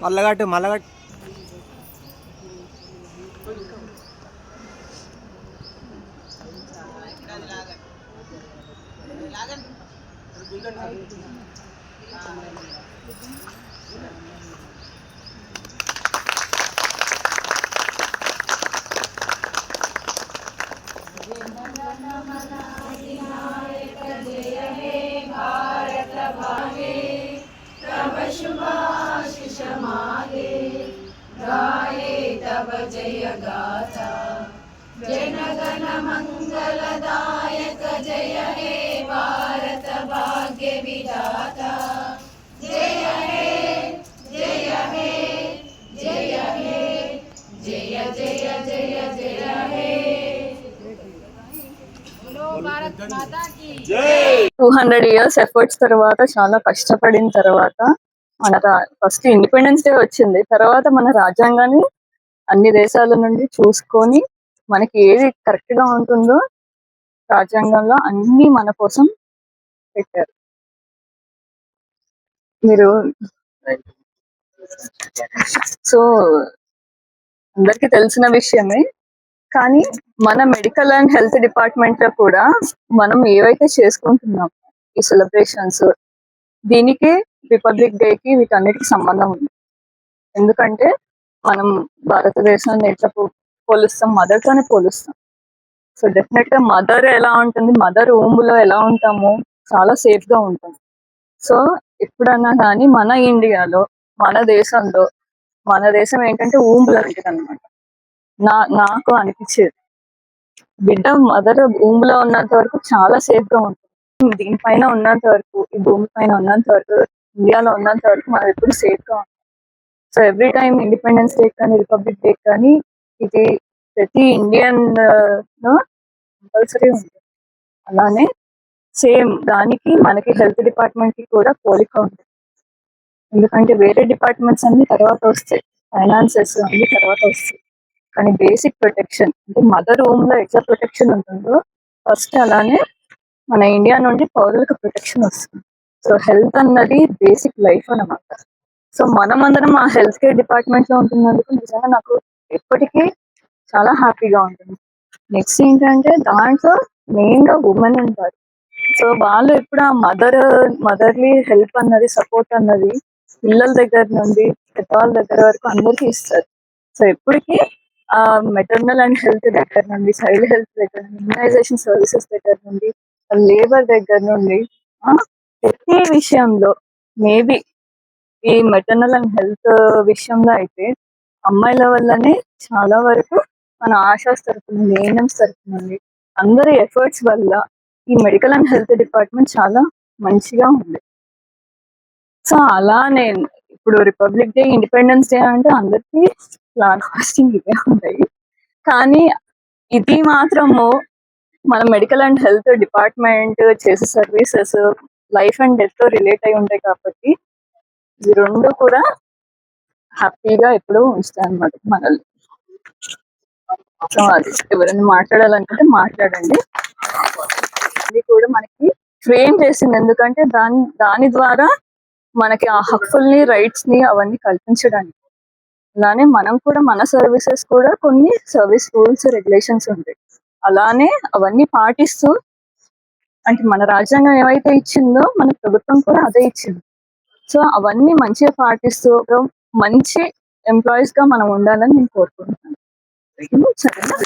మల్లగట్టు మల్లగట్టు जय गाथा जनगण मंगलदायक जय हे भारत भाग्य विधाता जय हे जय हे जय हे जय जय जय जय हे भारत माता की जय 200 years ఎఫర్ట్స్ తర్వాత చాలా కష్టపడిన తర్వాత మన ఫస్ట్ ఇండిపెండెన్స్ డే వచ్చింది. తర్వాత మన రాజ్యాంగాన్ని అన్ని దేశాల నుండి చూసుకొని మనకి ఏది కరెక్ట్ గా ఉంటుందో రాజ్యాంగంలో అన్ని మన కోసం పెట్టారు. మీరు సో అందరికి తెలిసిన విషయమే, కానీ మన మెడికల్ అండ్ హెల్త్ డిపార్ట్మెంట్ లో కూడా మనం ఏవైతే చేసుకుంటున్నాం ఈ సెలబ్రేషన్స్, దీనికి రిపబ్లిక్ డే కి వీటన్నిటికి సంబంధం ఉంది. ఎందుకంటే మనం భారతదేశాన్ని ఎట్లా పోలుస్తాం, మదర్ తోనే పోలుస్తాం. సో డెఫినెట్ గా మదర్ ఎలా ఉంటుంది, మదర్ ఊంబ్ లో ఎలా ఉంటామో చాలా సేఫ్ గా ఉంటాం. సో ఎప్పుడన్నా కానీ మన ఇండియాలో మన దేశంలో, మన దేశం ఏంటంటే ఊంబ్ లాంటిది అనమాట. నాకు అనిపించేది బిడ్డ మదర్ ఊంబ్ లో ఉన్నంత వరకు చాలా సేఫ్ గా ఉంటుంది. దీనిపైన ఉన్నంత వరకు, ఈ భూమి పైన ఉన్నంత వరకు, ఇండియాలో ఉన్నంత వరకు మనం ఎప్పుడు సేఫ్ గా ఉంటాం. So every time independence day కానీ రిపబ్లిక్ డే కానీ ఇది ప్రతి ఇండియన్ కంపల్సరీ ఉంటుంది. అలానే సేమ్ దానికి మనకి హెల్త్ డిపార్ట్మెంట్ కి కూడా పోలిక ఉంటుంది. ఎందుకంటే వేరే డిపార్ట్మెంట్స్ అన్ని తర్వాత వస్తాయి, ఫైనాన్సెస్ అన్ని తర్వాత వస్తాయి, కానీ బేసిక్ ప్రొటెక్షన్ అంటే మదర్ హోమ్ లో ఎట్లా ప్రొటెక్షన్ ఉంటుందో ఫస్ట్ అలానే మన ఇండియా నుండి పౌరులకు ప్రొటెక్షన్ వస్తుంది. సో హెల్త్ అన్నది బేసిక్ లైఫ్ అన్నమాట. సో మనమందరం ఆ హెల్త్ కేర్ డిపార్ట్మెంట్ లో ఉంటున్నందుకు నిజంగా నాకు ఎప్పటికీ చాలా హ్యాపీగా ఉంటుంది. నెక్స్ట్ ఏంటంటే దాంట్లో మెయిన్ గా ఉమెన్ ఉంటారు. సో వాళ్ళు ఎప్పుడు ఆ మదర్లీ హెల్ప్ అన్నది, సపోర్ట్ అన్నది పిల్లల దగ్గర నుండి పెద్దవాళ్ళ దగ్గర వరకు అందరికీ ఇస్తారు. సో ఎప్పటికీ ఆ మెటర్నల్ అండ్ హెల్త్ దగ్గర నుండి, చైల్డ్ హెల్త్ దగ్గర నుండి, ఇమ్యునైజేషన్ సర్వీసెస్ దగ్గర నుండి, లేబర్ దగ్గర నుండి ప్రతి విషయంలో, మేబీ ఈ మెటర్నల్ అండ్ హెల్త్ విషయంలో అయితే అమ్మాయిల వల్లనే చాలా వరకు మన ఆశాస్ తరఫు నుండి, ఏఎన్ఎంస్ తరఫు నుండి అందరి ఎఫర్ట్స్ వల్ల ఈ మెడికల్ అండ్ హెల్త్ డిపార్ట్మెంట్ చాలా మంచిగా ఉంది. సో అలా నేను ఇప్పుడు రిపబ్లిక్ డే, ఇండిపెండెన్స్ డే అంటే అందరికీ ఫ్లాగ్ హాస్టింగ్ ఇవే ఉంటాయి, కానీ ఇది మాత్రము మన మెడికల్ అండ్ హెల్త్ డిపార్ట్మెంట్ చేసే సర్వీసెస్ లైఫ్ అండ్ డెత్ తో రిలేట్ అయి ఉంటాయి కాబట్టి ఈ రెండు కూడా హ్యాపీగా ఎప్పుడూ ఉంచుతాయి అన్నమాట మనల్ని. సో అది ఎవరైనా మాట్లాడాలనుకుంటే మాట్లాడండి. అది కూడా మనకి ఫ్రేమ్ చేసింది ఎందుకంటే దాని ద్వారా మనకి ఆ హక్కుల్ని, రైట్స్ ని అవన్నీ కల్పించడానికి. అలానే మనం కూడా మన సర్వీసెస్ కూడా కొన్ని సర్వీస్ రూల్స్, రెగ్యులేషన్స్ ఉంటాయి. అలానే అవన్నీ పాటిస్తూ, అంటే మన రాజ్యాంగం ఏవైతే ఇచ్చిందో మన ప్రభుత్వం కూడా అదే ఇచ్చింది. సో అవన్నీ మంచిగా పాటిస్తూ ఒక మంచి ఎంప్లాయీస్ గా మనం ఉండాలని నేను కోరుకుంటున్నాను. సరేనా?